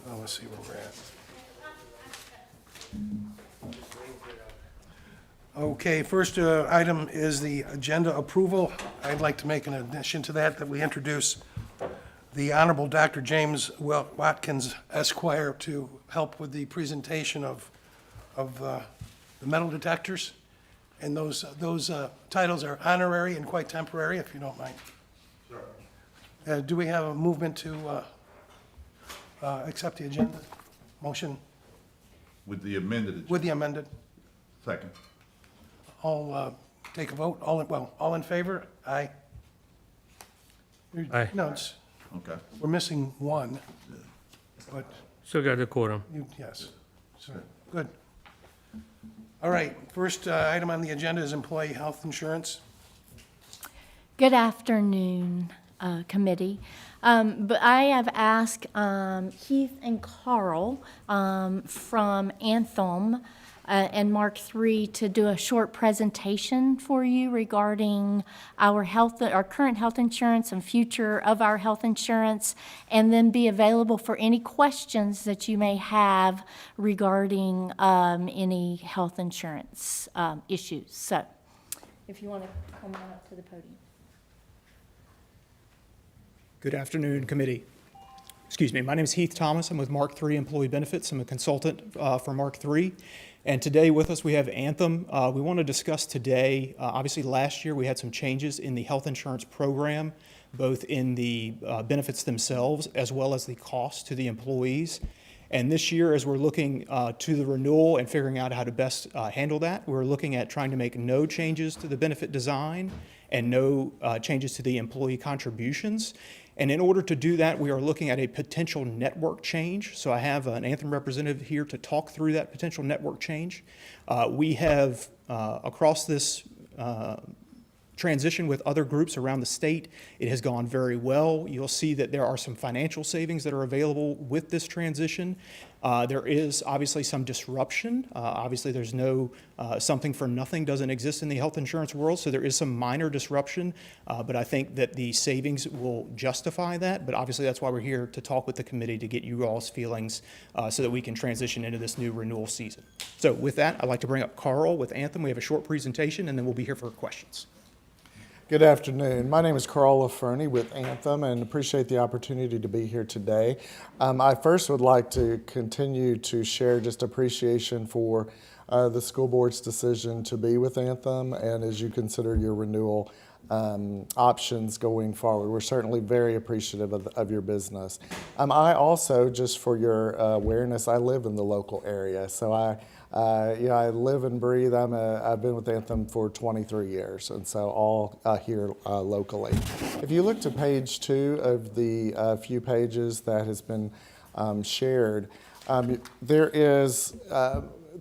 Let's see where we're at. Okay, first item is the agenda approval. I'd like to make an addition to that we introduce the Honorable Dr. James Watkins Esquire to help with the presentation of the metal detectors. And those titles are honorary and quite temporary, if you don't mind. Sure. Do we have a movement to accept the agenda? Motion With the amended agenda. with the amended. Second. All take a vote. All in favor? Aye. Aye. No, it's, Okay. we're missing one, but Still got the quorum. yes. So, good. All right, first item on the agenda is employee health insurance. Good afternoon, committee. But I have asked Heath and Carl from Anthem and Mark III to do a short presentation for you regarding our current health insurance and future of our health insurance, and then be available for any questions that you may have regarding any health insurance issues. So, if you want to come on up to the podium. Good afternoon, committee. Excuse me, my name is Heath Thomas. I'm with Mark III Employee Benefits. I'm a consultant for Mark III. And today with us we have Anthem. We want to discuss today, obviously last year we had some changes in the health insurance program, both in the benefits themselves as well as the cost to the employees. And this year, as we're looking to the renewal and figuring out how to best handle that, we're looking at trying to make no changes to the benefit design and no changes to the employee contributions. And in order to do that, we are looking at a potential network change. So I have an Anthem representative here to talk through that potential network change. We have, across this transition with other groups around the state, it has gone very well. You'll see that there are some financial savings that are available with this transition. There is obviously some disruption. Obviously there's no, something for nothing doesn't exist in the health insurance world, so there is some minor disruption, but I think that the savings will justify that. But obviously that's why we're here to talk with the committee to get you all's feelings so that we can transition into this new renewal season. So with that, I'd like to bring up Carl with Anthem. We have a short presentation and then we'll be here for questions. Good afternoon. My name is Carl LaFernie with Anthem and appreciate the opportunity to be here today. I first would like to continue to share just appreciation for the school board's decision to be with Anthem, and as you consider your renewal, options going forward. We're certainly very appreciative of your business. I also, just for your awareness, I live in the local area, so I live and breathe. I've been with Anthem for 23 years, and so all here locally. If you look to page 2 of the few pages that has been shared, there is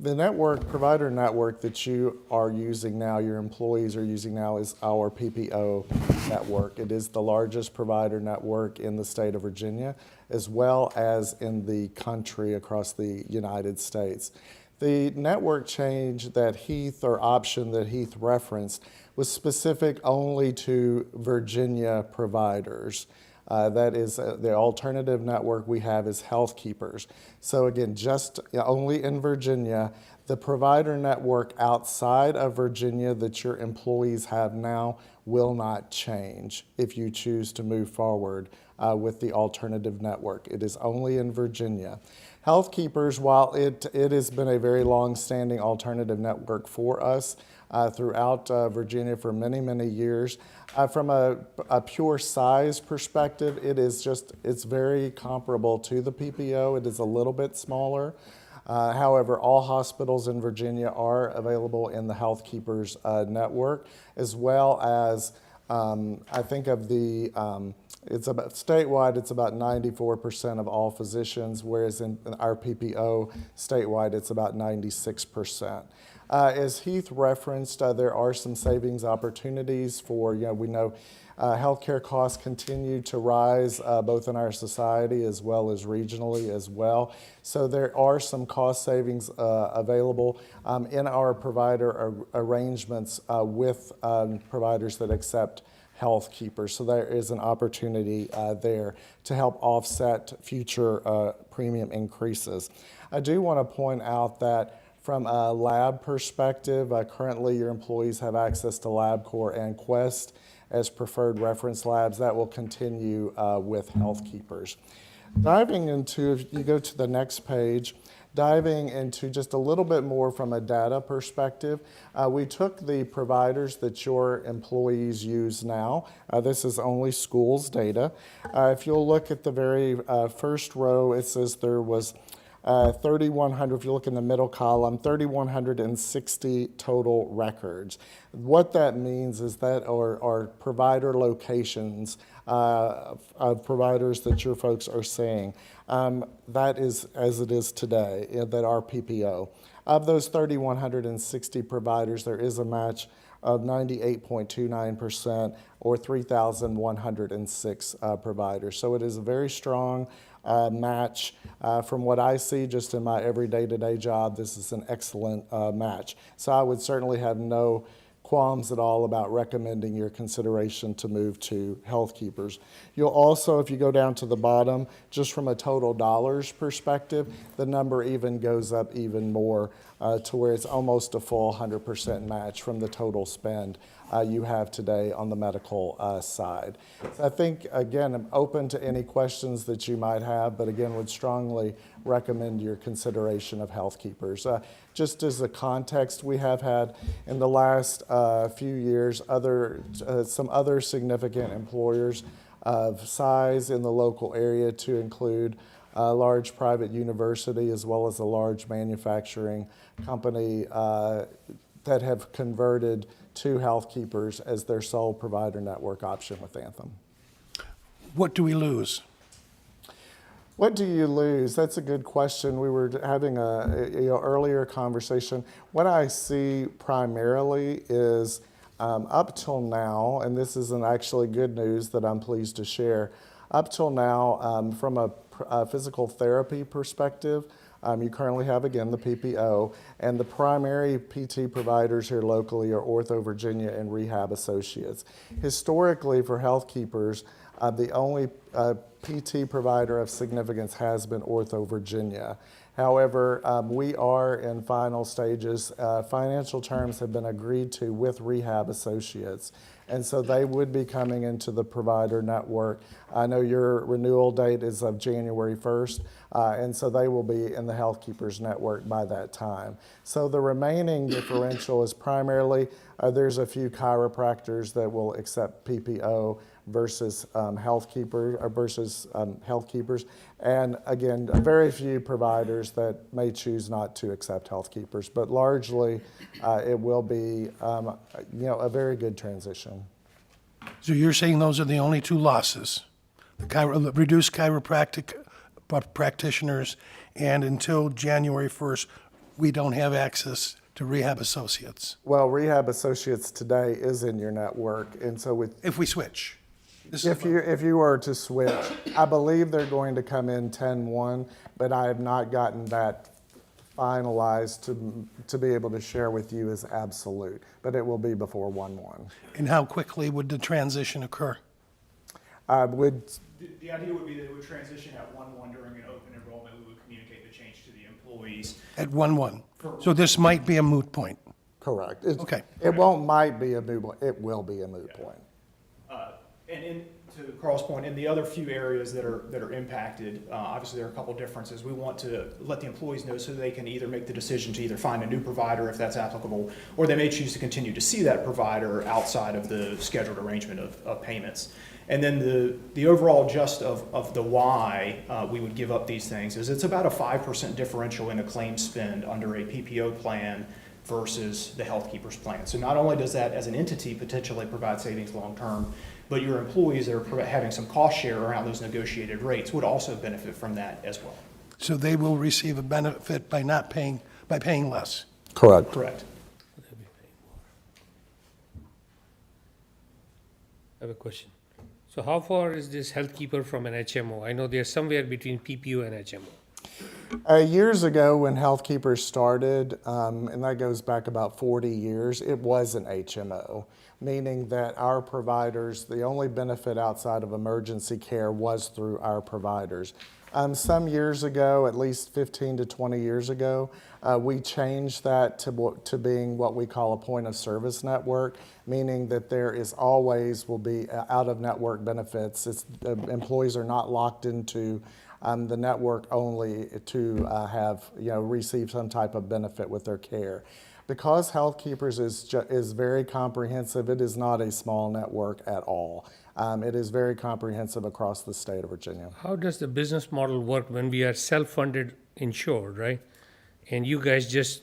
the network, provider network that you are using now, your employees are using now, is our PPO network. It is the largest provider network in the state of Virginia, as well as in the country across the United States. The network change that Heath, or option that Heath referenced, was specific only to Virginia providers. That is the alternative network we have is Health Keepers. So again, just only in Virginia. The provider network outside of Virginia that your employees have now will not change if you choose to move forward with the alternative network. It is only in Virginia. Health Keepers, while it has been a very long-standing alternative network for us throughout Virginia for many, many years, from a pure size perspective, it's very comparable to the PPO. It is a little bit smaller. However, all hospitals in Virginia are available in the Health Keepers network, as well as I think of the it's about statewide. It's about 94% of all physicians, whereas in our PPO statewide, it's about 96%. As Heath referenced, there are some savings opportunities for, we know healthcare costs continue to rise both in our society as well as regionally as well. So there are some cost savings available in our provider arrangements with providers that accept Health Keepers. So there is an opportunity there to help offset future premium increases. I do want to point out that from a lab perspective, currently your employees have access to LabCorp and Quest as preferred reference labs. That will continue with Health Keepers. Diving into, if you go to the next page, diving into just a little bit more from a data perspective, we took the providers that your employees use now. This is only schools data. If you'll look at the very first row, it says there was 3,100, if you look in the middle column, 3,160 total records. What that means is that are provider locations of providers that your folks are seeing. That is as it is today, that are PPO. Of those 3,160 providers, there is a match of 98.29%, or 3,106 providers. So it is a very strong match. From what I see just in my every day-to-day job, this is an excellent match. So I would certainly have no qualms at all about recommending your consideration to move to Health Keepers. You'll also, if you go down to the bottom, just from a total dollars perspective, the number even goes up even more to where it's almost a full 100% match from the total spend you have today on the medical side. So I think, again, I'm open to any questions that you might have, but again, would strongly recommend your consideration of Health Keepers. Just as a context, we have had in the last few years some other significant employers of size in the local area, to include a large private university as well as a large manufacturing company that have converted to Health Keepers as their sole provider network option with Anthem. What do we lose? What do you lose? That's a good question. We were having a earlier conversation. What I see primarily is up till now, and this isn't actually good news that I'm pleased to share, up till now, from a physical therapy perspective, you currently have, again, the PPO, and the primary PT providers here locally are Ortho Virginia and Rehab Associates. Historically, for Health Keepers, The only PT provider of significance has been Ortho Virginia. However, we are in final stages. Financial terms have been agreed to with Rehab Associates, and so they would be coming into the provider network. I know your renewal date is of January 1st, and so they will be in the Health Keepers network by that time. So the remaining differential is primarily there's a few chiropractors that will accept PPO versus health keepers, and again, very few providers that may choose not to accept health keepers. But largely, it will be a very good transition. So you're saying those are the only two losses? The reduced chiropractic practitioners, and until January 1st, we don't have access to Rehab Associates, Well, Rehab Associates today is in your network, and so with if we switch. This is if you were to switch, I believe they're going to come in 10-1, but I have not gotten that finalized to be able to share with you as absolute, but it will be before 1-1. And how quickly would the transition occur? Would The idea would be that it would transition at 1/1 during an open enrollment. We would communicate the change to the employees. At 1/1. So this might be a moot point. correct. Okay. It might be a moot point. It will be a moot point. And to Carl's point, in the other few areas that are impacted, obviously there are a couple differences. We want to let the employees know so they can either make the decision to either find a new provider if that's applicable, or they may choose to continue to see that provider outside of the scheduled arrangement of payments. And then the overall gist of the why we would give up these things is it's about a 5% differential in a claim spend under a PPO plan versus the Health Keepers plan. So not only does that as an entity potentially provide savings long term, but your employees that are having some cost share around those negotiated rates would also benefit from that as well. So they will receive a benefit by not paying, by paying less. Correct. Correct. I have a question. So how far is this health keeper from an HMO? I know they're somewhere between PPO and HMO. Years ago, when Health Keepers started, and that goes back about 40 years, it was an HMO, meaning that our providers, the only benefit outside of emergency care was through our providers. Some years ago, at least 15 to 20 years ago, we changed that to being what we call a point of service network, meaning that there is always will be out-of-network benefits. Employees are not locked into the network only to receive some type of benefit with their care. Because Health Keepers is very comprehensive, it is not a small network at all. It is very comprehensive across the state of Virginia. How does the business model work when we are self-funded insured, right? And you guys just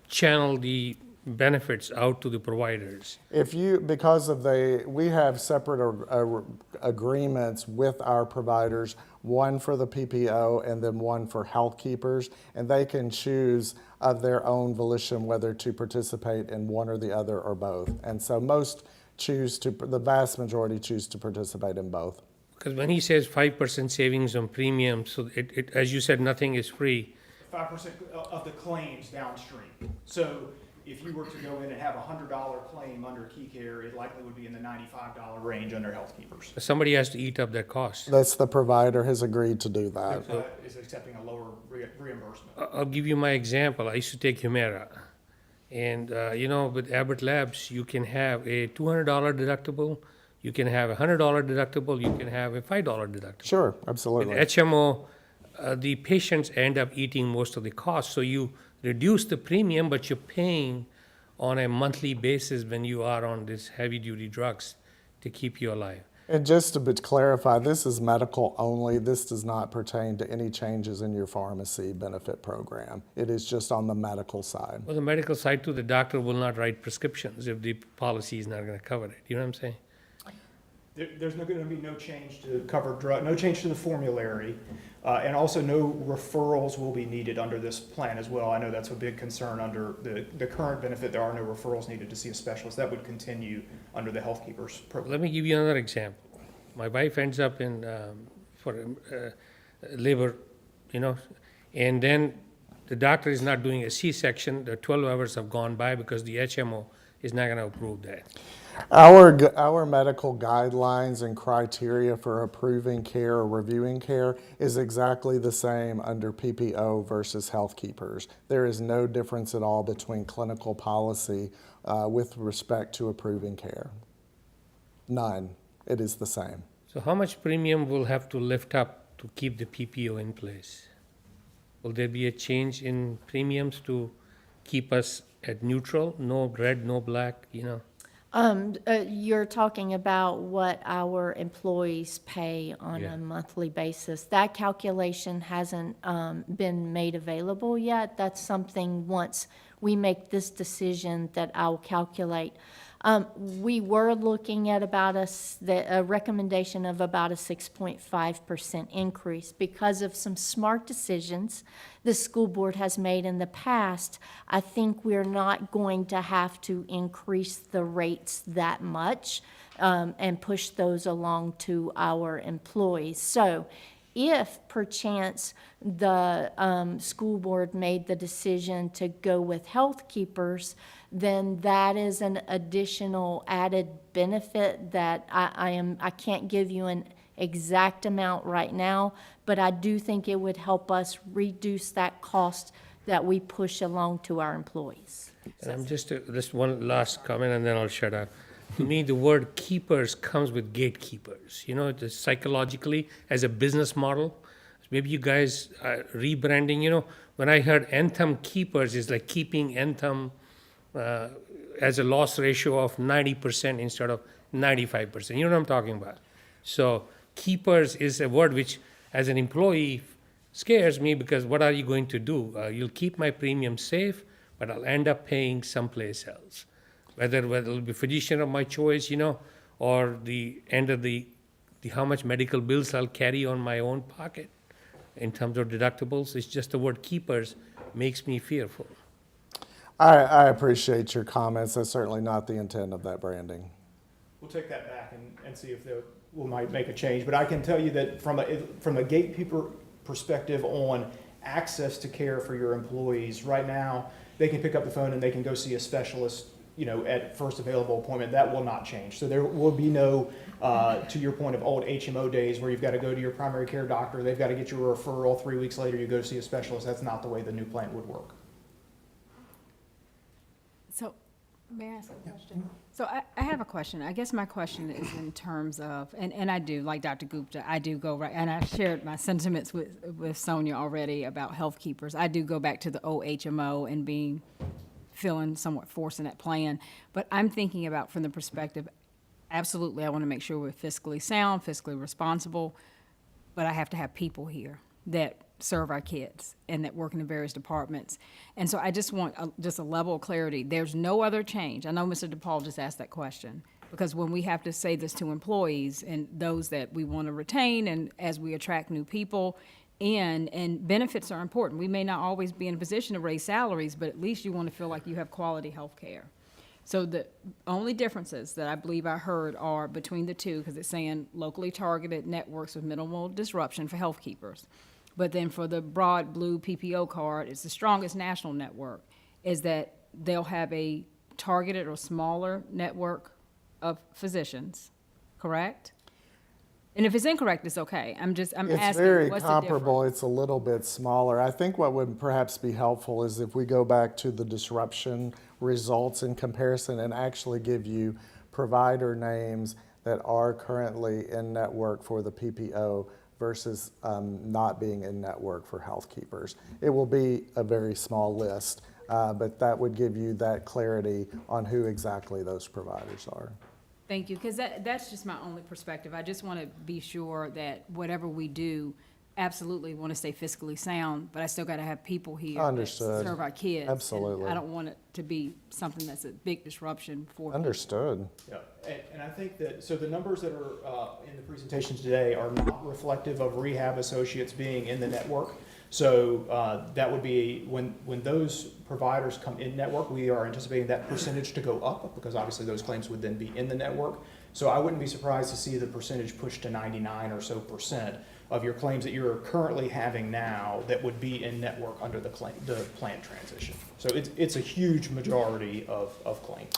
channel the benefits out to the providers? We have separate agreements with our providers, one for the PPO and then one for Health Keepers, and they can choose of their own volition whether to participate in one or the other or both. And so the vast majority choose to participate in both. Because when he says 5% savings on premium, so it, as you said, nothing is free. 5% of the claims downstream. So if you were to go in and have a $100 claim under Key Care, it likely would be in the $95 range under Health Keepers. Somebody has to eat up that cost. That's the provider has agreed to do that. Is accepting a lower reimbursement. I'll give you my example. I used to take Humira. And, with Abbott Labs, you can have a $200 deductible, you can have a $100 deductible, you can have a $5 deductible. Sure, With absolutely. HMO, the patients end up eating most of the cost, so you reduce the premium, but you're paying on a monthly basis when you are on these heavy-duty drugs to keep you alive. And just to clarify, this is medical only. This does not pertain to any changes in your pharmacy benefit program. It is just on the medical side. Well, the medical side too, the doctor will not write prescriptions if the policy is not going to cover it. You know what I'm saying? There's going to be no change to covered drug, no change to the formulary, and also no referrals will be needed under this plan as well. I know that's a big concern under the current benefit. There are no referrals needed to see a specialist. That would continue under the Health Keepers program. Let me give you another example. My wife ends up in for labor, and then the doctor is not doing a C-section. The 12 hours have gone by because the HMO is not gonna approve that. Our medical guidelines and criteria for approving care or reviewing care is exactly the same under PPO versus health keepers. There is no difference at all between clinical policy with respect to approving care. None. It is the same. So how much premium will have to lift up to keep the PPO in place? Will there be a change in premiums to keep us at neutral, no red, no black, you know? You're talking about what our employees pay on Yeah. a monthly basis. That calculation hasn't been made available yet. That's something, once we make this decision, that I'll calculate. We were looking at about a recommendation of about a 6.5% increase because of some smart decisions the school board has made in the past. I think we're not going to have to increase the rates that much and push those along to our employees. So if perchance the school board made the decision to go with health keepers, then that is an additional added benefit that I can't give you an exact amount right now, but I do think it would help us reduce that cost that we push along to our employees. And I'm just one last comment, and then I'll shut up. To me, the word keepers comes with gatekeepers. You know, just psychologically, as a business model, maybe you guys are rebranding. You know, when I heard Anthem keepers, it's like keeping Anthem as a loss ratio of 90% instead of 95%. You know what I'm talking about? So keepers is a word which, as an employee, scares me, because what are you going to do? You'll keep my premium safe, but I'll end up paying someplace else. Whether it'll be physician of my choice, you know, or the end of the how much medical bills I'll carry on my own pocket in terms of deductibles. It's just the word keepers makes me fearful. I appreciate your comments. That's certainly not the intent of that branding. We'll take that back and see if we might make a change. But I can tell you that from a gatekeeper perspective on access to care for your employees, right now, they can pick up the phone and they can go see a specialist, you know, at first available appointment. That will not change. So there will be no, to your point of old HMO days where you've got to go to your primary care doctor, they've got to get your referral, 3 weeks later you go to see a specialist. That's not the way the new plan would work. So, may I ask a question? So I have a question. I guess my question is in terms of, and I do, like Dr. Gupta, I do go right, and I shared my sentiments with Sonia already about health keepers. I do go back to the old HMO and feeling somewhat forced in that plan. But I'm thinking about from the perspective, absolutely, I want to make sure we're fiscally sound, fiscally responsible, but I have to have people here that serve our kids and that work in the various departments. And so I just want just a level of clarity. There's no other change. I know Mr. DePaul just asked that question, because when we have to say this to employees and those that we want to retain, and as we attract new people, and benefits are important. We may not always be in a position to raise salaries, but at least you want to feel like you have quality health care. So the only differences that I believe I heard are between the two, because it's saying locally targeted networks with minimal disruption for health keepers. But then for the broad blue PPO card, it's the strongest national network, is that they'll have a targeted or smaller network of physicians, correct? And if it's incorrect, it's okay. I'm It's asking, very what's the comparable. difference? It's a little bit smaller. I think what would perhaps be helpful is if we go back to the disruption results in comparison and actually give you provider names that are currently in network for the PPO versus not being in network for health keepers. It will be a very small list, but that would give you that clarity on who exactly those providers are. Thank you, because that's just my only perspective. I just want to be sure that whatever we do, absolutely want to stay fiscally sound, but I still got to have people here that Understood. serve our kids. And Absolutely. I don't want it to be something that's a big disruption for people. Understood. Yeah, and I think that, so the numbers that are in the presentation today are not reflective of rehab associates being in the network. So that would be, when those providers come in network, we are anticipating that percentage to go up, because obviously those claims would then be in the network. So I wouldn't be surprised to see the percentage push to 99 or so % of your claims that you're currently having now that would be in network under the plan transition. So it's a huge majority of claims.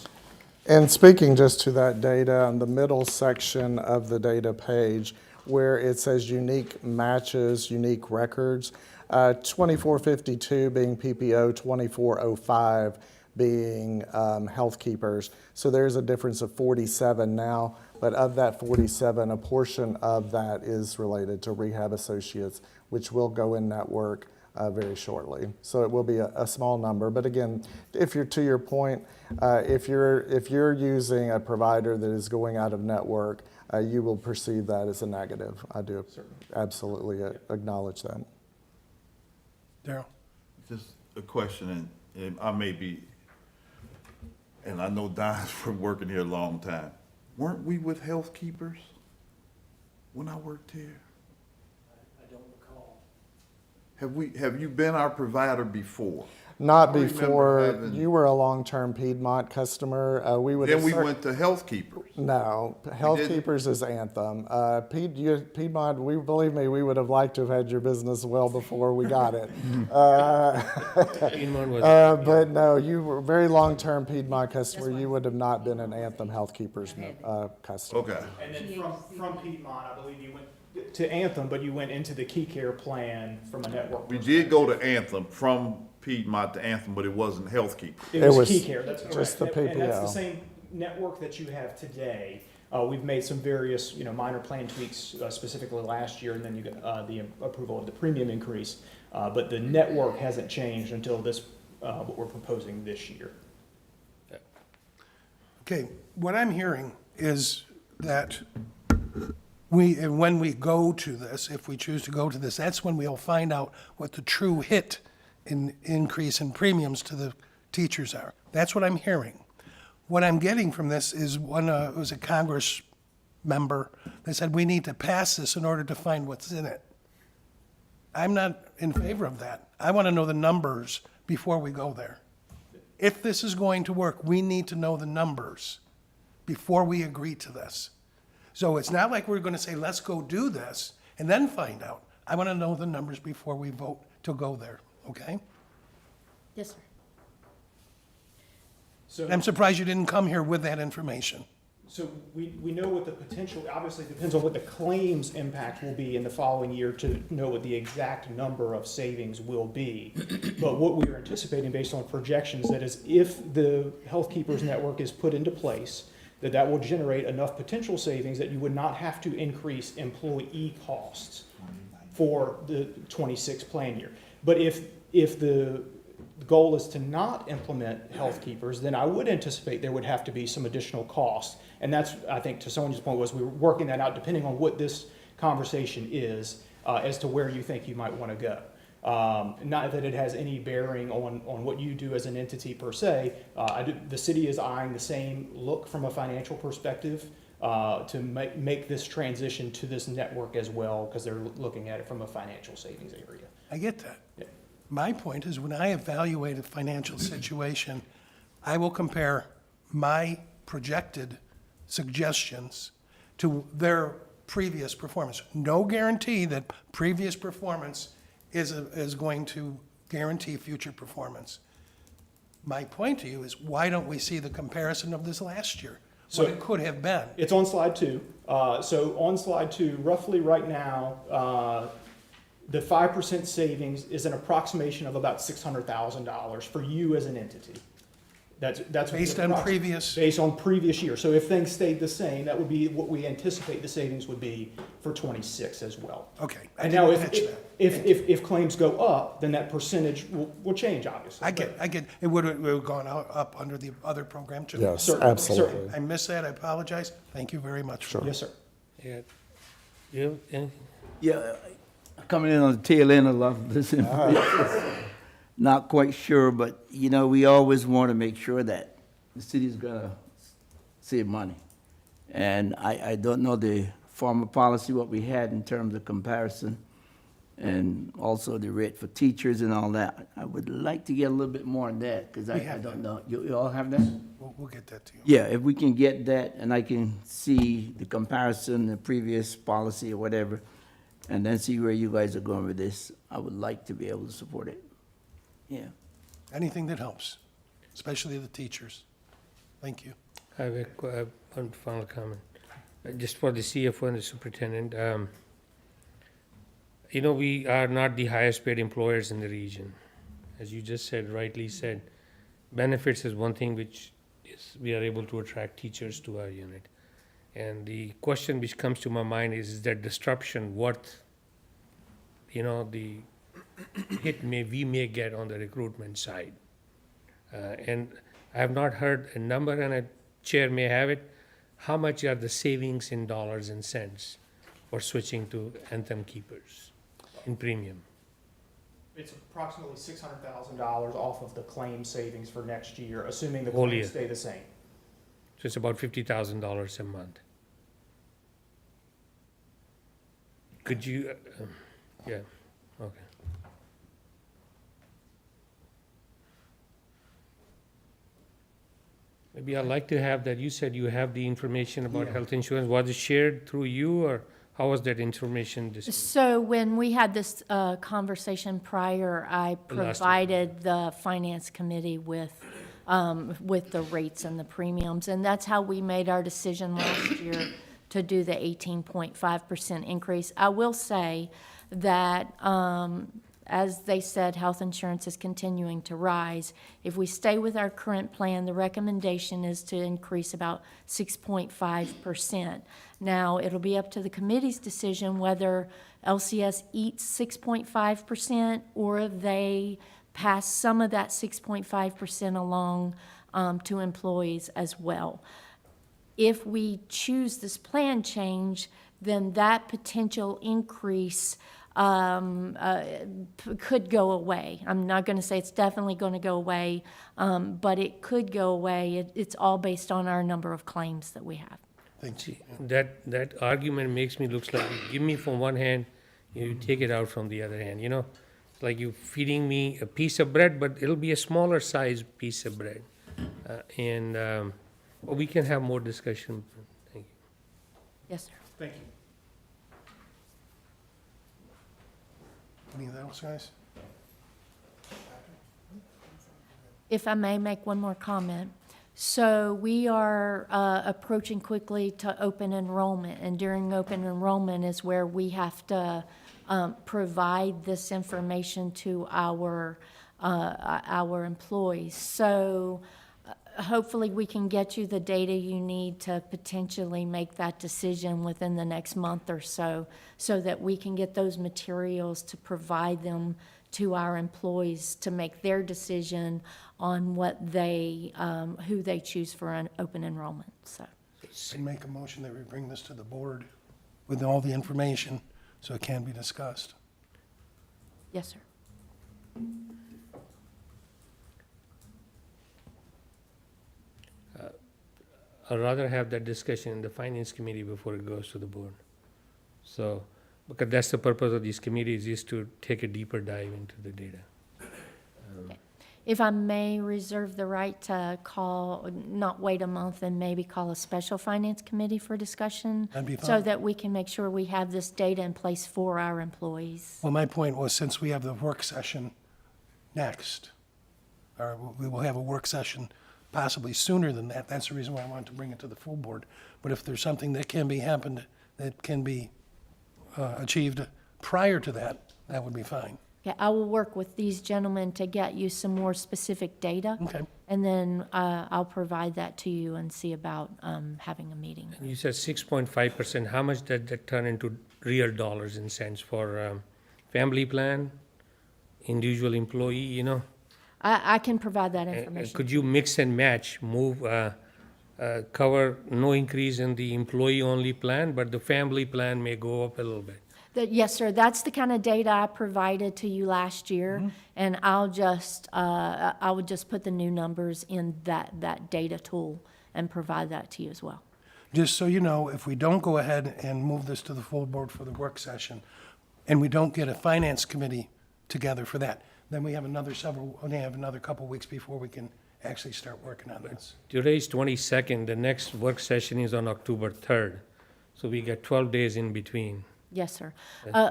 And speaking just to that data, on the middle section of the data page, where it says unique matches, unique records, 2452 being PPO, 2405 being health keepers. So there's a difference of 47 now, but of that 47, a portion of that is related to rehab associates, which will go in network very shortly. So it will be a small number, but again, if you're to your point, if you're using a provider that is going out of network, you will perceive that as a negative. I do absolutely acknowledge that. Daryl? Just a question, and I may be, and I know Don's from working here a long time. Weren't we with Health Keepers when I worked here? I don't recall. Have you been our provider before? Not I remember before, having- you were a long-term Piedmont customer. We would Then we assert- went to Health Keepers. No, Health didn't? Keepers is Anthem. Piedmont, believe me, we would have liked to have had your business well before we got it. Piedmont was, But no, you were a very long-term Piedmont customer. You would have not been an Anthem Health Keepers customer. Okay. And then from Piedmont, I believe you went to Anthem, but you went into the Key Care plan from a network. We did go to Anthem, from Piedmont to Anthem, but it wasn't Health Keepers. It It was was Key Care, that's correct. just the And that's the PPO. same network that you have today. We've made some various, minor plan tweaks, specifically last year, and then you got the approval of the premium increase. But the network hasn't changed until this, what we're proposing this year. Okay, what I'm hearing is that when we go to this, if we choose to go to this, that's when we'll find out what the true hit in increase in premiums to the teachers are. That's what I'm hearing. What I'm getting from this is it was a Congress member that said we need to pass this in order to find what's in it. I'm not in favor of that. I want to know the numbers before we go there. If this is going to work, we need to know the numbers before we agree to this. So it's not like we're going to say, let's go do this and then find out. I want to know the numbers before we vote to go there, okay? Yes, sir. So, I'm surprised you didn't come here with that information. so we know what the potential, obviously it depends on what the claims impact will be in the following year to know what the exact number of savings will be. But what we are anticipating based on projections, that is if the Health Keepers network is put into place, that will generate enough potential savings that you would not have to increase employee costs for the 26 plan year. But if the goal is to not implement Health Keepers, then I would anticipate there would have to be some additional costs. And that's, I think, to Sonia's point, was we were working that out depending on what this conversation is as to where you think you might want to go. Not that it has any bearing on what you do as an entity per se. The city is eyeing the same look from a financial perspective to make this transition to this network as well, because they're looking at it from a financial savings area. I get that. Yeah. My point is when I evaluate a financial situation, I will compare my projected suggestions to their previous performance. No guarantee that previous performance is going to guarantee future performance. My point to you is, why don't we see the comparison of this last year? What it could have been? It's on slide 2. So on slide 2, roughly right now, the 5% savings is an approximation of about $600,000 for you as an entity. That's Based on previous, based on previous year. So if things stayed the same, that would be what we anticipate the savings would be for 26 as well. okay, I And now didn't catch that. if claims go up, then that percentage will change, obviously. I get, it would have gone up under the other program too. Yes, Certainly, absolutely. I missed that, I apologize. Thank you very much. Sure. Yes, sir. yeah. You have anything? Yeah, coming in on the tail end of a lot of this information. Not quite sure, but, we always want to make sure that the city's gonna save money. And I don't know the former policy, what we had in terms of comparison, and also the rate for teachers and all that. I would like to get a little bit more on that, because I have don't know. You all have that? We'll get that to you. Yeah, if we can get that, and I can see the comparison, the previous policy or whatever, and then see where you guys are going with this, I would like to be able to support it. Yeah. Anything that helps, especially the teachers. Thank you. I have one final comment. Just for the CFO and the superintendent. You know, we are not the highest paid employers in the region. As you just said, rightly said, benefits is one thing which is, we are able to attract teachers to our unit. And the question which comes to my mind is that disruption worth, you know, the hit we may get on the recruitment side? And I have not heard a number, and a chair may have it. How much are the savings in dollars and cents for switching to Anthem keepers in premium? It's approximately $600,000 off of the claim savings for next year, assuming the Whole claims year. stay the same. So it's about $50,000 a month. Could you, yeah, okay. Maybe I'd like to have that, you said you have the information about health insurance, was it shared through you, or how was that information distributed? So when we had this conversation prior, I provided the finance committee with the rates and the premiums, and that's how we made our decision last year to do the 18.5% increase. I will say that, as they said, health insurance is continuing to rise. If we stay with our current plan, the recommendation is to increase about 6.5%. Now, it'll be up to the committee's decision whether LCS eats 6.5% or they pass some of that 6.5% along to employees as well. If we choose this plan change, then that potential increase could go away. I'm not going to say it's definitely going to go away, but it could go away. It's all based on our number of claims that we have. Thank you. That argument makes me looks like you give me from one hand, you take it out from the other hand, you know? It's like you feeding me a piece of bread, but it'll be a smaller size piece of bread. But we can have more discussion. Thank you. Yes, sir. Thank you. Anything else, guys? If I may make one more comment. So we are approaching quickly to open enrollment, and during open enrollment is where we have to provide this information to our employees. So hopefully we can get you the data you need to potentially make that decision within the next month or so, so that we can get those materials to provide them to our employees to make their decision on what they, who they choose for an open enrollment, so. I'd make a motion that we bring this to the board with all the information so it can be discussed. Yes, sir. I'd rather have that discussion in the finance committee before it goes to the board. So, because that's the purpose of these committees, is to take a deeper dive into the data. If I may reserve the right to call, not wait a month and maybe call a special finance committee for discussion? That'd be So fine. that we can make sure we have this data in place for our employees. Well, my point was, since we have the work session next, or we will have a work session possibly sooner than that, that's the reason why I wanted to bring it to the full board. But if there's something that can be achieved prior to that, that would be fine. Okay, I will work with these gentlemen to get you some more specific data. Okay. And then I'll provide that to you and see about having a meeting. You said 6.5%, how much did that turn into real dollars and cents for family plan, individual employee, you know? I can provide that information. Could you mix and match, cover no increase in the employee-only plan, but the family plan may go up a little bit? Yes, sir, that's the kind of data I provided to you last year, and I would just put the new numbers in that data tool and provide that to you as well. Just so you know, if we don't go ahead and move this to the full board for the work session, and we don't get a finance committee together for that, then we have another couple weeks before we can actually start working on this. Today's 22nd, the next work session is on October 3rd, so we got 12 days in between. Yes, sir.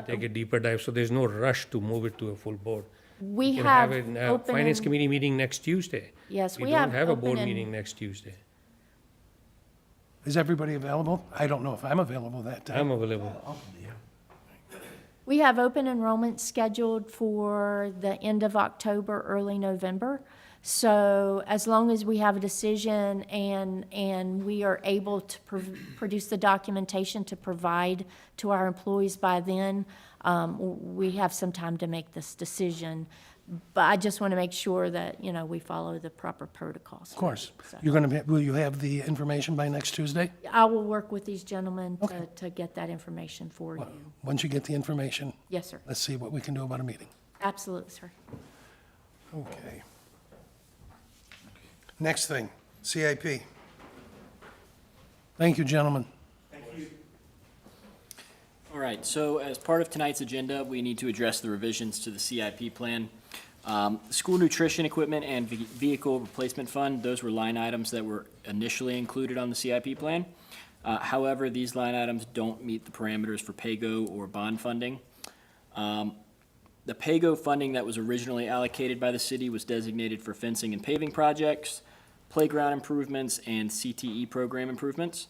Take a deeper dive, so there's no rush to move it to a full board. We can have a open finance and- committee meeting next Tuesday. Yes, we We don't have have a open board and- meeting next Tuesday. Is everybody available? I don't know if I'm available that time. I'm available. We have open enrollment scheduled for the end of October, early November. So as long as we have a decision and we are able to produce the documentation to provide to our employees by then, we have some time to make this decision. But I just want to make sure that, you know, we follow the proper protocols. Of course. So Will you have the information by next Tuesday? I will work with these gentlemen Okay. to get that information for you. Once you get the information, Yes, sir. let's see what we can do about a meeting. Absolutely, sir. Okay. Next thing, CIP. Thank you, gentlemen. All right, so as part of tonight's agenda, we need to address the revisions to the CIP plan. School nutrition equipment and vehicle replacement fund, those were line items that were initially included on the CIP plan. However, these line items don't meet the parameters for PAYGO or bond funding. The PAYGO funding that was originally allocated by the city was designated for fencing and paving projects, playground improvements, and CTE program improvements.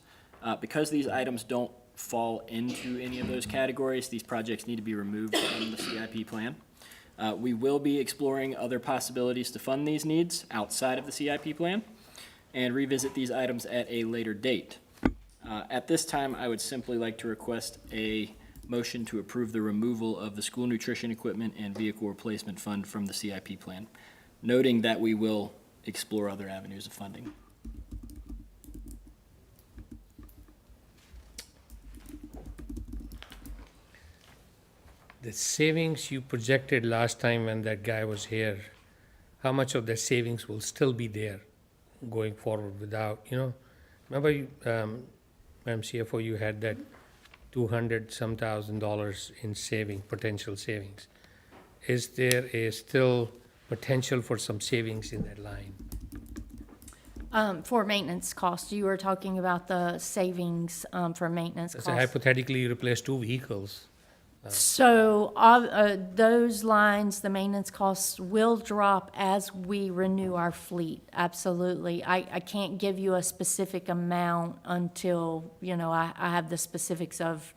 Because these items don't fall into any of those categories, these projects need to be removed from the CIP plan. We will be exploring other possibilities to fund these needs outside of the CIP plan and revisit these items at a later date. At this time, I would simply like to request a motion to approve the removal of the school nutrition equipment and vehicle replacement fund from the CIP plan, noting that we will explore other avenues of funding. The savings you projected last time when that guy was here, how much of the savings will still be there going forward without, you know? Remember, Madam CFO, you had that 200-some thousand dollars in potential savings. Is there still potential for some savings in that line? For maintenance costs, you were talking about the savings for maintenance So costs. hypothetically, you replace 2 vehicles. So those lines, the maintenance costs will drop as we renew our fleet, absolutely. I can't give you a specific amount until, you know, I have the specifics of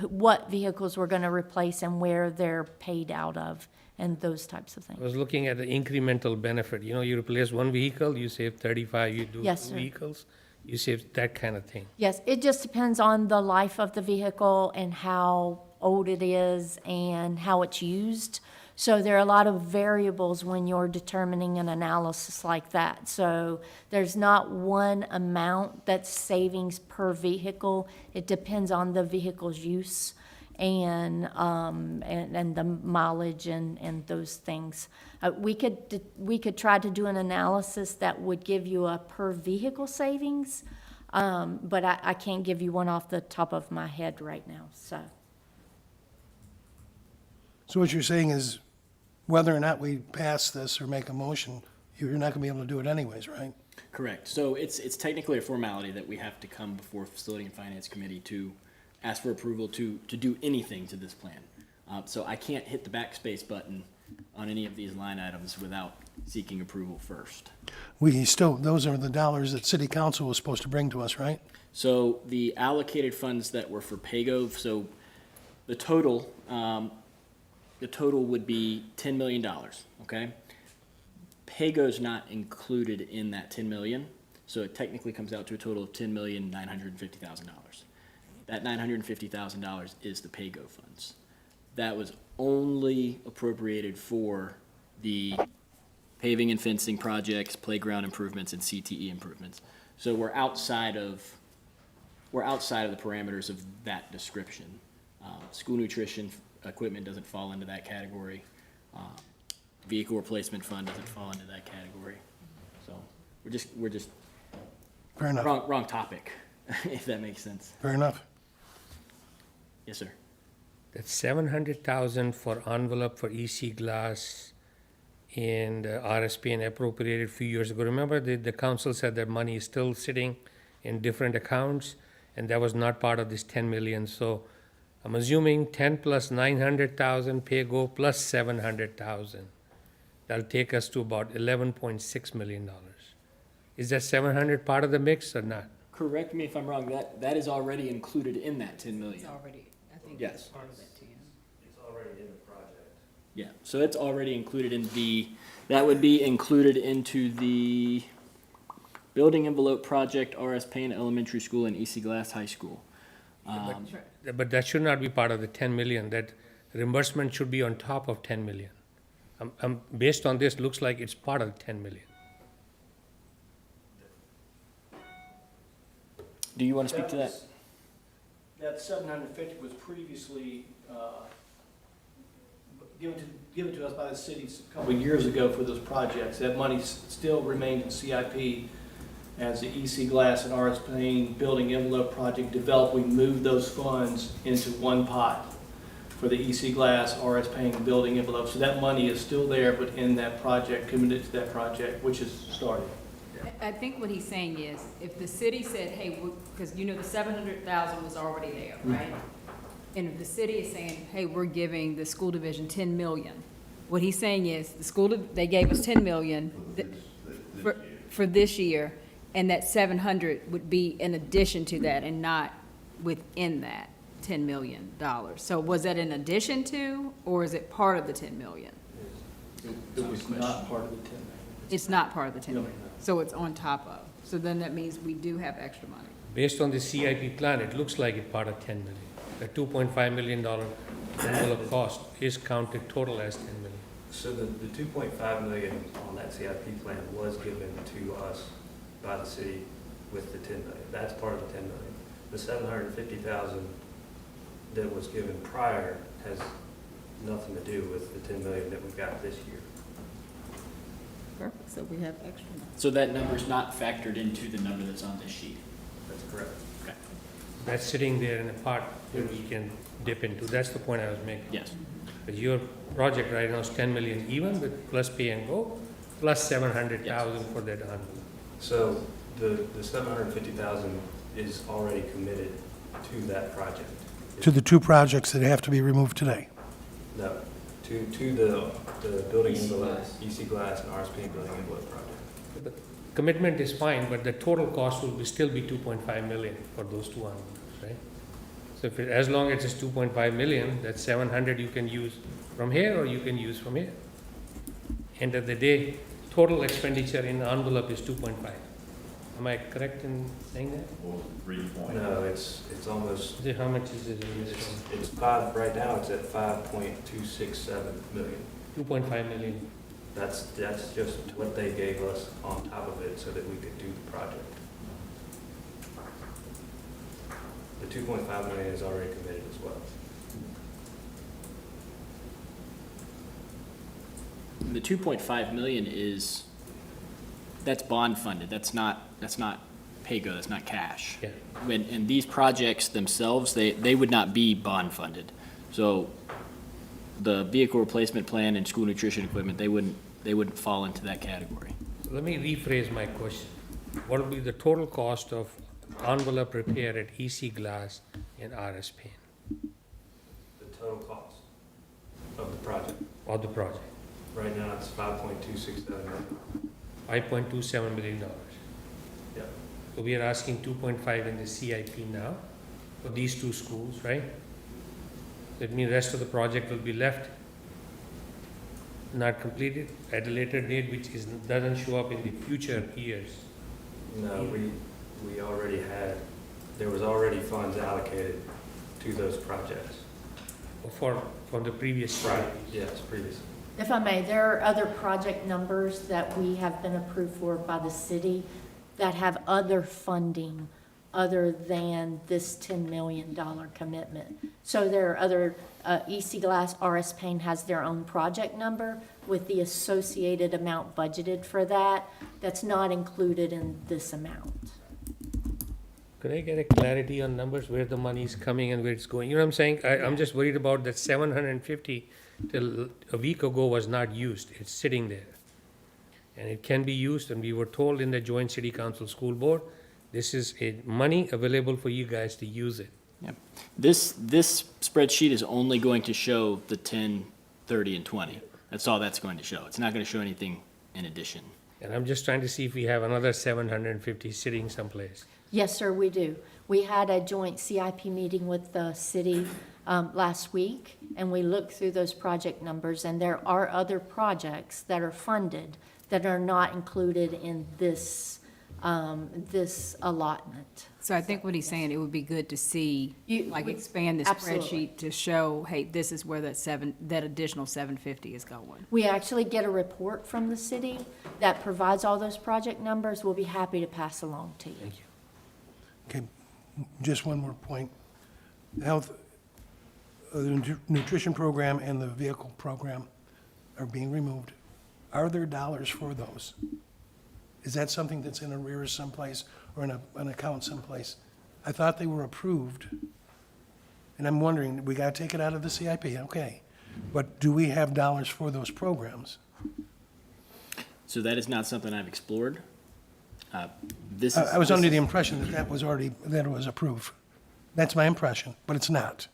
what vehicles we're going to replace and where they're paid out of and those types of I things. was looking at the incremental benefit. You know, you replace 1 vehicle, you save 35, you do Yes, 2 sir. vehicles, you save that kind of thing. Yes, it just depends on the life of the vehicle and how old it is and how it's used. So there are a lot of variables when you're determining an analysis like that. So there's not one amount that's savings per vehicle. It depends on the vehicle's use and the mileage and those things. We could try to do an analysis that would give you a per vehicle savings, but I can't give you one off the top of my head right now, so. So what you're saying is whether or not we pass this or make a motion, you're not gonna be able to do it anyways, right? Correct. So it's technically a formality that we have to come before Facility and Finance Committee to ask for approval to do anything to this plan. So I can't hit the backspace button on any of these line items without seeking approval first. Those are the dollars that city council was supposed to bring to us, right? So the allocated funds that were for PAYGO, so the total would be $10 million, okay? PAYGO's not included in that 10 million, so it technically comes out to a total of $10,950,000. That $950,000 is the PAYGO funds. That was only appropriated for the paving and fencing projects, playground improvements, and CTE improvements. So we're outside of the parameters of that description. School nutrition equipment doesn't fall into that category. Vehicle replacement fund doesn't fall into that category. So we're just Fair enough, wrong topic, if that makes sense. fair enough. Yes, sir. That's 700,000 for envelope for EC glass and RSP appropriated a few years ago. Remember, the council said that money is still sitting in different accounts, and that was not part of this 10 million. So I'm assuming 10 plus 900,000 PAYGO plus 700,000. That'll take us to about $11.6 million. Is that 700 part of the mix or not? Correct me if I'm wrong, that is already included in that 10 million. already, I think. Yes. Part of that, Tim. Yeah, so it's already included in that would be included into the building envelope project, RS Payne Elementary School and EC Glass High School. But that should not be part of the 10 million, that reimbursement should be on top of 10 million. Based on this, looks like it's part of the 10 million. Do you want to speak to that? That 750 was previously given to us by the cities a couple of years ago for those projects. That money still remained in CIP as the EC Glass and RS Payne building envelope project developed. We moved those funds into one pot for the EC Glass, RS Payne building envelope. So that money is still there, but in that project, committed to that project, which is started. I think what he's saying is, if the city said, hey, because you know the 700,000 was already there, right? And if the city is saying, hey, we're giving the school division 10 million, what he's saying is, they gave us 10 million for this year, and that 700 would be in addition to that and not within that $10 million. So was that in addition to, or is it part of the 10 million? It was not part of the 10 million. It's not part of the 10 No. million, so it's on top of. So then that means we do have extra money. Based on the CIP plan, it looks like it's part of 10 million. The $2.5 million envelope cost is counted total as 10 million. So the 2.5 million on that CIP plan was given to us by the city with the 10 million. That's part of the 10 million. The 750,000 that was given prior has nothing to do with the 10 million that we got this year. Perfect, so we have extra money. So that number's not factored into the number that's on this sheet. That's correct. Okay. That's sitting there in a pot that we can dip into. That's the point I was making. Yes. Because your project right now is 10 million even with plus pay and go, plus 700,000 for that envelope. So the 750,000 is already committed to that project. To the two projects that have to be removed today. No, to the building envelope, EC Glass and RS Payne building envelope project. The commitment is fine, but the total cost will still be 2.5 million for those two envelopes, right? So if as long as it's 2.5 million, that's 700 you can use from here or you can use from here. End of the day, total expenditure in the envelope is 2.5. Am I correct in saying that? Or 3 No, it's almost, How much is it in this one? it's five, right now it's at 5.267 million. 2.5 million. That's just what they gave us on top of it so that we could do the project. The 2.5 million is already committed as well. The 2.5 million that's bond funded. That's not pay-go, that's not cash. Yeah. And these projects themselves, they would not be bond funded. So the vehicle replacement plan and school nutrition equipment, they wouldn't fall into that category. Let me rephrase my question. What will be the total cost of envelope repair at EC Glass and RS Payne The total cost of the project. of the project? Right now, it's 5.267 million. $5.27 million. Yeah. So we are asking 2.5 in the CIP now for these two schools, right? That means rest of the project will be left not completed at a later date, which doesn't show up in the future years. No, we already there was already funds allocated to those projects. From the previous CIP. Yes, previously. If I may, there are other project numbers that we have been approved for by the city that have other funding other than this $10 million commitment. So there are other, EC Glass, RS Payne has their own project number with the associated amount budgeted for that. That's not included in this amount. Could I get a clarity on numbers, where the money is coming and where it's going? You know what I'm saying? I'm just worried about that 750 till a week ago was not used. It's sitting there. And it can be used, and we were told in the joint city council school board, this is money available for you guys to use it. Yep. This spreadsheet is only going to show the 10, 30, and 20. That's all that's going to show. It's not going to show anything in addition. And I'm just trying to see if we have another 750 sitting someplace. Yes, sir, we do. We had a joint CIP meeting with the city last week, and we looked through those project numbers, and there are other projects that are funded that are not included in this, this allotment. So I think what he's saying, it would be good to see, like, expand the Absolutely. spreadsheet to show, hey, this is where that additional 750 is going. We actually get a report from the city that provides all those project numbers. We'll be happy to pass along to you. Thank you. Okay, just one more point. The health, the nutrition program and the vehicle program are being removed. Are there dollars for those? Is that something that's in arrears someplace or in an account someplace? I thought they were approved. And I'm wondering, we gotta take it out of the CIP, okay. But do we have dollars for those programs? So that is not something I've explored. This is. I was this under is- the impression that that was already, that it was approved. That's my impression, but it's not,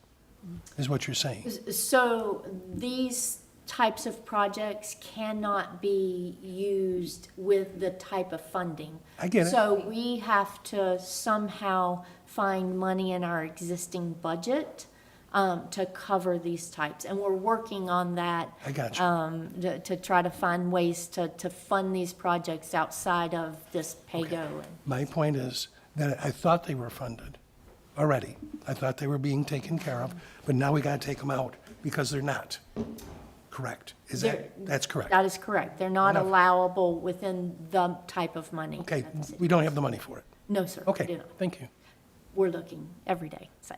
is what you're saying. So these types of projects cannot be used with the type of funding. I get it. So we have to somehow find money in our existing budget to cover these types. And we're working on that. I got you. To try to find ways to fund these projects outside of this PAYGO. My point is that I thought they were funded already. I thought they were being taken care of, but now we gotta take them out because they're not. Correct. Is that's correct? That is correct. They're not Enough. allowable within the type of money. Okay, that the city- we don't have the money for it. No, sir. we do Okay, not. thank you. We're looking every day. So,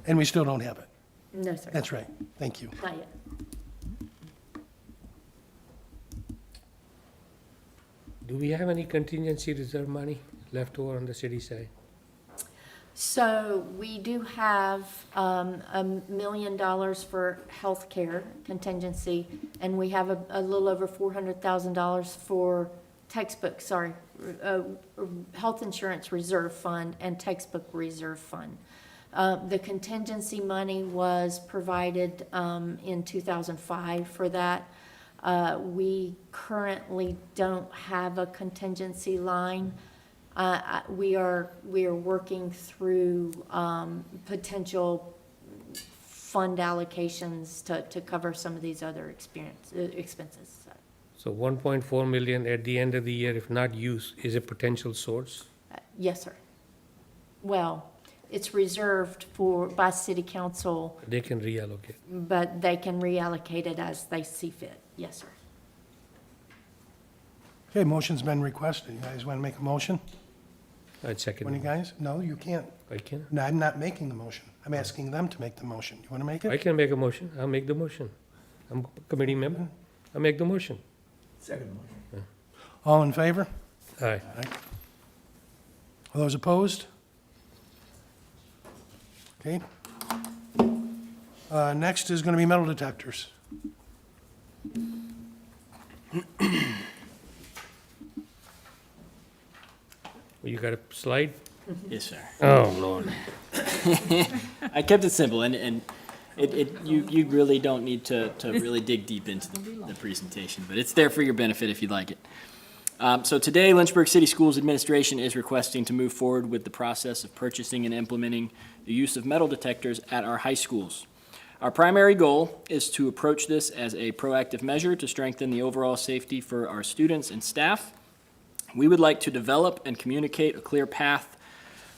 And we still don't have it. no, sir. That's right. Thank you. Not yet. Do we have any contingency reserve money left over on the city side? So we do have $1 million for healthcare contingency, and we have a little over $400,000 for health insurance reserve fund and textbook reserve fund. The contingency money was provided in 2005 for that. We currently don't have a contingency line. We are working through potential fund allocations to cover some of these other expenses. So 1.4 million at the end of the year, if not used, is a potential source? Yes, sir. Well, it's reserved by city council, They can reallocate. but they can reallocate it as they see fit. Yes, sir. Okay, motion's been requested. You guys want to make a motion? I'd second. One of you it. guys? No, you can't. I can. No, I'm not making the motion. I'm asking them to make the motion. You want to make I it? can make a motion. I'll make the motion. I'm a committee member. I'll make the motion. Second motion. All in favor? Aye. All those opposed? Okay. Next is going to be metal detectors. You got a slide? Yes, sir. Oh, Lord. I kept it simple, and you really don't need to really dig deep into the presentation, but it's there for your benefit if you'd like it. So today, Lynchburg City Schools Administration is requesting to move forward with the process of purchasing and implementing the use of metal detectors at our high schools. Our primary goal is to approach this as a proactive measure to strengthen the overall safety for our students and staff. We would like to develop and communicate a clear path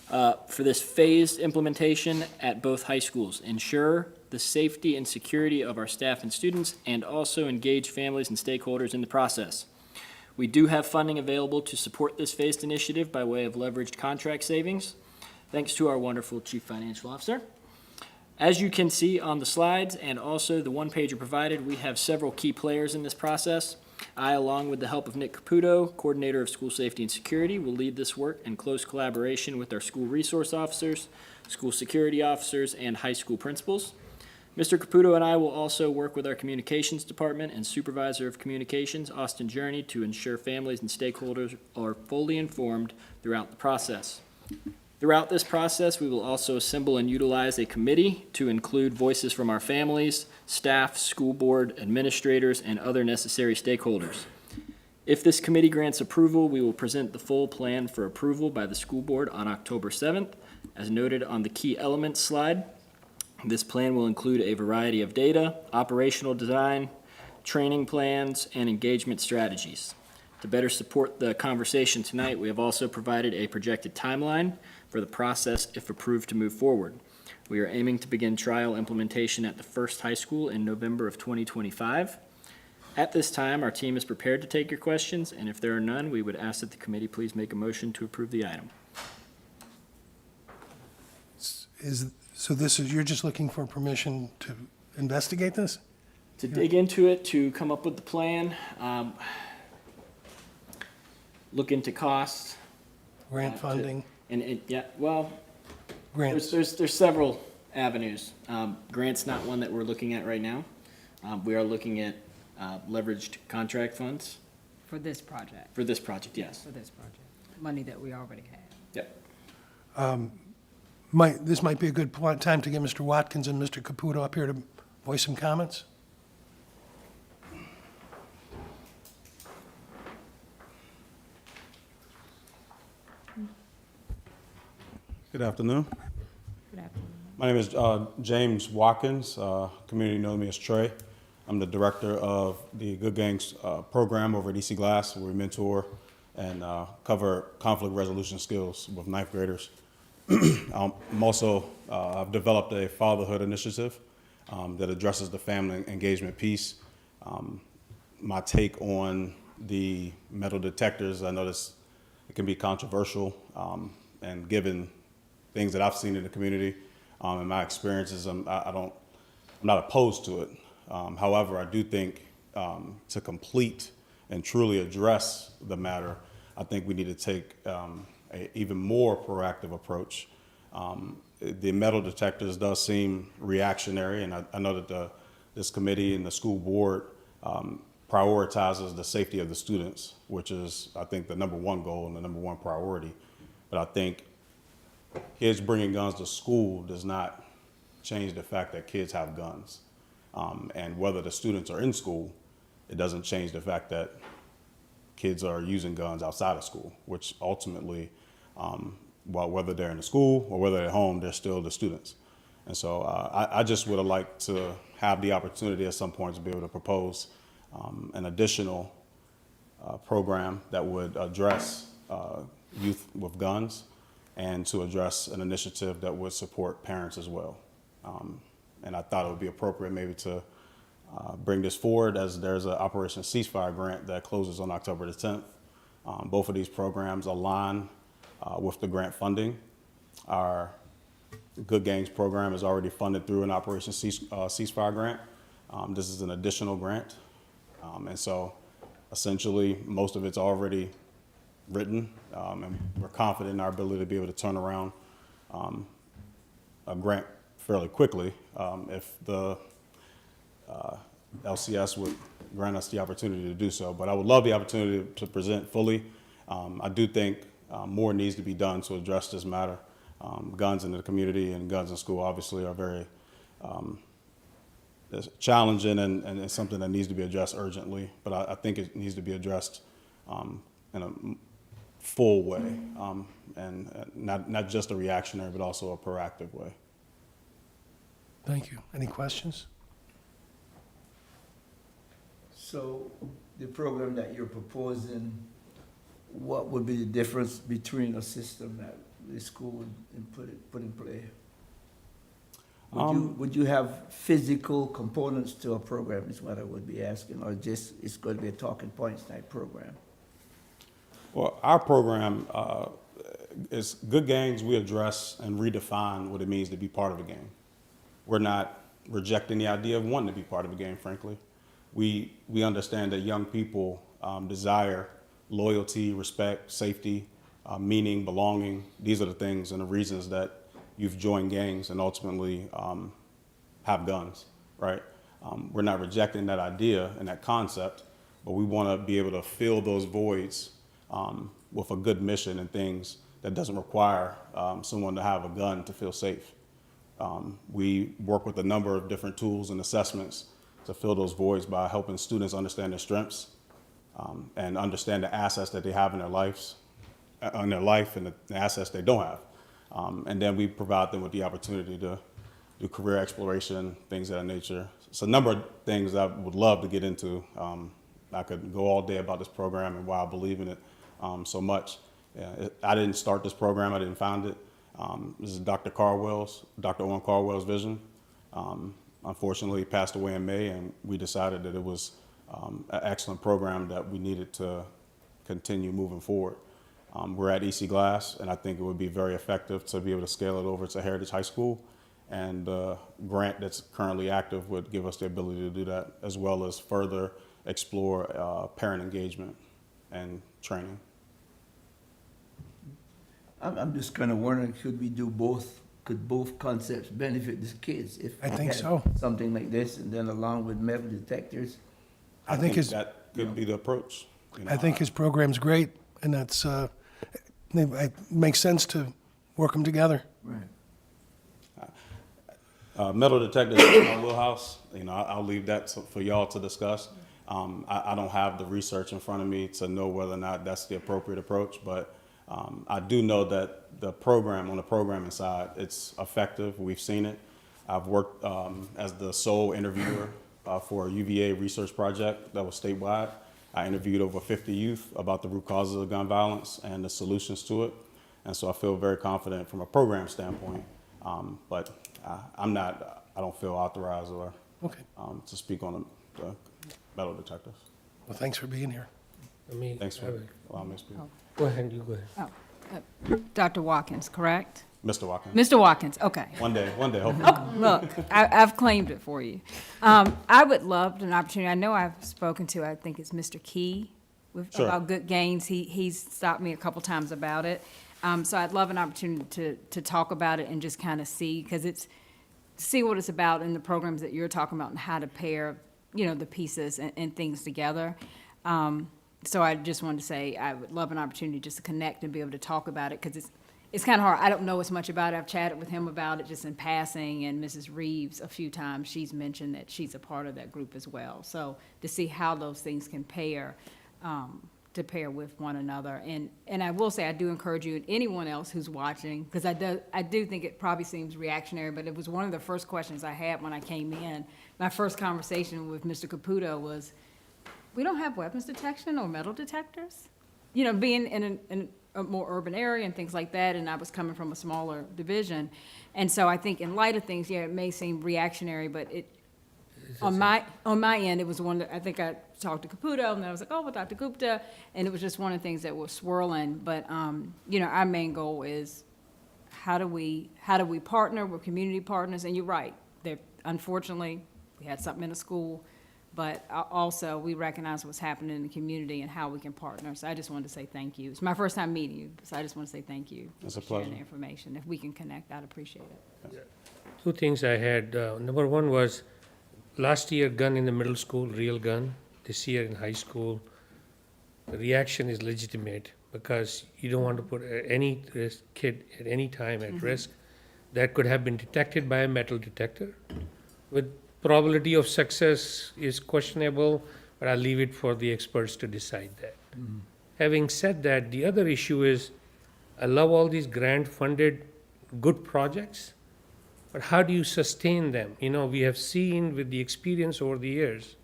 for this phased implementation at both high schools, ensure the safety and security of our staff and students, and also engage families and stakeholders in the process. We do have funding available to support this phased initiative by way of leveraged contract savings, thanks to our wonderful Chief Financial Officer. As you can see on the slides and also the one-pager provided, we have several key players in this process. I, along with the help of Nick Caputo, Coordinator of School Safety and Security, will lead this work in close collaboration with our school resource officers, school security officers, and high school principals. Mr. Caputo and I will also work with our communications department and supervisor of communications, Austin Journey, to ensure families and stakeholders are fully informed throughout the process. Throughout this process, we will also assemble and utilize a committee to include voices from our families, staff, school board, administrators, and other necessary stakeholders. If this committee grants approval, we will present the full plan for approval by the school board on October 7th, as noted on the key elements slide. This plan will include a variety of data, operational design, training plans, and engagement strategies. To better support the conversation tonight, we have also provided a projected timeline for the process if approved to move forward. We are aiming to begin trial implementation at the first high school in November of 2025. At this time, our team is prepared to take your questions, and if there are none, we would ask that the committee please make a motion to approve the item. You're just looking for permission to investigate this? To dig into it, to come up with the plan, look into costs. Grant to- funding, grants. There's several avenues. Grant's not one that we're looking at right now. We are looking at leveraged contract funds For this project, for this project, yes. for this project, money that we already have. Yep. This might be a good time to get Mr. Watkins and Mr. Caputo up here to voice some comments. Good afternoon. Good afternoon. My name is James Watkins. Community knows me as Trey. I'm the director of the Good Gangs program over at EC Glass, where we mentor and cover conflict resolution skills with ninth graders. I've developed a fatherhood initiative that addresses the family engagement piece. My take on the metal detectors, I notice it can be controversial, and given things that I've seen in the community and my experiences, I'm not opposed to it. However, I do think to complete and truly address the matter, I think we need to take an even more proactive approach. The metal detectors does seem reactionary, and I know that this committee and the school board prioritizes the safety of the students, which is, I think, the number one goal and the number one priority. But I think kids bringing guns to school does not change the fact that kids have guns. And whether the students are in school, it doesn't change the fact that kids are using guns outside of school, which ultimately, whether they're in the school or whether they're at home, they're still the students. And so I just would have liked to have the opportunity at some point to be able to propose an additional program that would address youth with guns and to address an initiative that would support parents as well. And I thought it would be appropriate maybe to bring this forward, as there's an Operation Ceasefire grant that closes on October the 10th. Both of these programs align with the grant funding. Our Good Gangs program is already funded through an Operation Ceasefire grant. This is an additional grant. And so essentially most of it's already written, and we're confident in our ability to be able to turn around a grant fairly quickly if the LCS would grant us the opportunity to do so. But I would love the opportunity to present fully. I do think more needs to be done to address this matter. Guns in the community and guns in school obviously are very challenging and it's something that needs to be addressed urgently. But I think it needs to be addressed in a full way, and not just a reactionary, but also a proactive way. Thank you. Any questions? So the program that you're proposing, what would be the difference between a system that the school would put in play? Would you have physical components to a program is what I would be asking, or just it's going to be a talking points type program? Well, our program is Good Gangs. We address and redefine what it means to be part of a gang. We're not rejecting the idea of wanting to be part of a gang, frankly. We understand that young people desire loyalty, respect, safety, meaning, belonging. These are the things and the reasons that you've joined gangs and ultimately have guns, right? We're not rejecting that idea and that concept, but we want to be able to fill those voids with a good mission and things that doesn't require someone to have a gun to feel safe. We work with a number of different tools and assessments to fill those voids by helping students understand their strengths, and understand the assets that they have in their life and the assets they don't have. And then we provide them with the opportunity to do career exploration, things of that nature. So a number of things I would love to get into. I could go all day about this program and why I believe in it so much. I didn't start this program, I didn't found it. This is Dr. Owen Caldwell's vision. Unfortunately, he passed away in May, and we decided that it was an excellent program that we needed to continue moving forward. We're at EC Glass, and I think it would be very effective to be able to scale it over to Heritage High School. And the grant that's currently active would give us the ability to do that, as well as further explore parent engagement and training. I'm just kind of wondering, should we do both? Could both concepts benefit the kids if I we think had so. something like this, and then along with metal detectors? I think his, that could be the approach. You know, I think his program's great, and that's, it makes sense to work them together. Right. Metal detectors in my wheelhouse. You know, I'll leave that for y'all to discuss. I don't have the research in front of me to know whether or not that's the appropriate approach, but I do know that the program, on the programming side, it's effective. We've seen it. I've worked as the sole interviewer for a UVA research project that was statewide. I interviewed over 50 youth about the root causes of gun violence and the solutions to it. And so I feel very confident from a program standpoint, but I don't feel authorized or Okay. to speak on the metal detectors. Well, thanks for being here. I mean, Thanks for allowing me to speak. go ahead, you go ahead. Dr. Watkins, correct? Mr. Watkins. Mr. Watkins, okay. One day, hopefully. Look, I've claimed it for you. I would love an opportunity, I know I've spoken to, I think it's Mr. Key Sure. about Good Gains. He's stopped me a couple times about it. So I'd love an opportunity to talk about it and just kind of see what it's about in the programs that you're talking about and how to pair, the pieces and things together. So I just wanted to say I would love an opportunity just to connect and be able to talk about it, because it's kind of hard. I don't know as much about it. I've chatted with him about it just in passing, and Mrs. Reeves a few times. She's mentioned that she's a part of that group as well. So to see how those things can pair, to pair with one another. And I will say, I do encourage you and anyone else who's watching, because I do think it probably seems reactionary, but it was one of the first questions I had when I came in. My first conversation with Mr. Caputo was, we don't have weapons detection or metal detectors? Being in a more urban area and things like that, and I was coming from a smaller division. And so I think in light of things, yeah, it may seem reactionary, but on my end, it was one that I think I talked to Caputo, and then I was like, oh, well, Dr. Gupta, and it was just one of the things that was swirling. But, our main goal is how do we partner with community partners? And you're right, unfortunately, we had something in the school, but also we recognize what's happening in the community and how we can partner. So I just wanted to say thank you. It's my first time meeting you, so I just want to say thank you It's a for sharing pleasure. the information. If we can connect, I'd appreciate it. Two things I had. Number one was last year, gun in the middle school, real gun. This year in high school, the reaction is legitimate because you don't want to put any kid at any time at risk. That could have been detected by a metal detector. With probability of success is questionable, but I'll leave it for the experts to decide that. Having said that, the other issue is, I love all these grant-funded good projects, but how do you sustain them? We have seen with the experience over the years,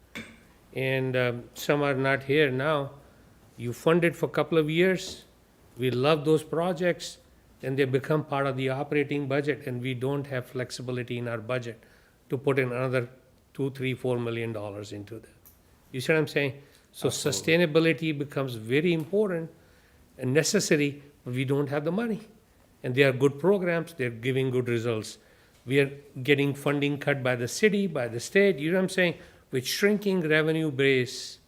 and some are not here now. You fund it for a couple of years, we love those projects, and they become part of the operating budget, and we don't have flexibility in our budget to put in another $2, $3, $4 million into that. You see what I'm saying? So sustainability becomes very important and necessary, but we don't have the money. And they are good programs, they're giving good results. We are getting funding cut by the city, by the state, you know what I'm saying? With shrinking revenue base,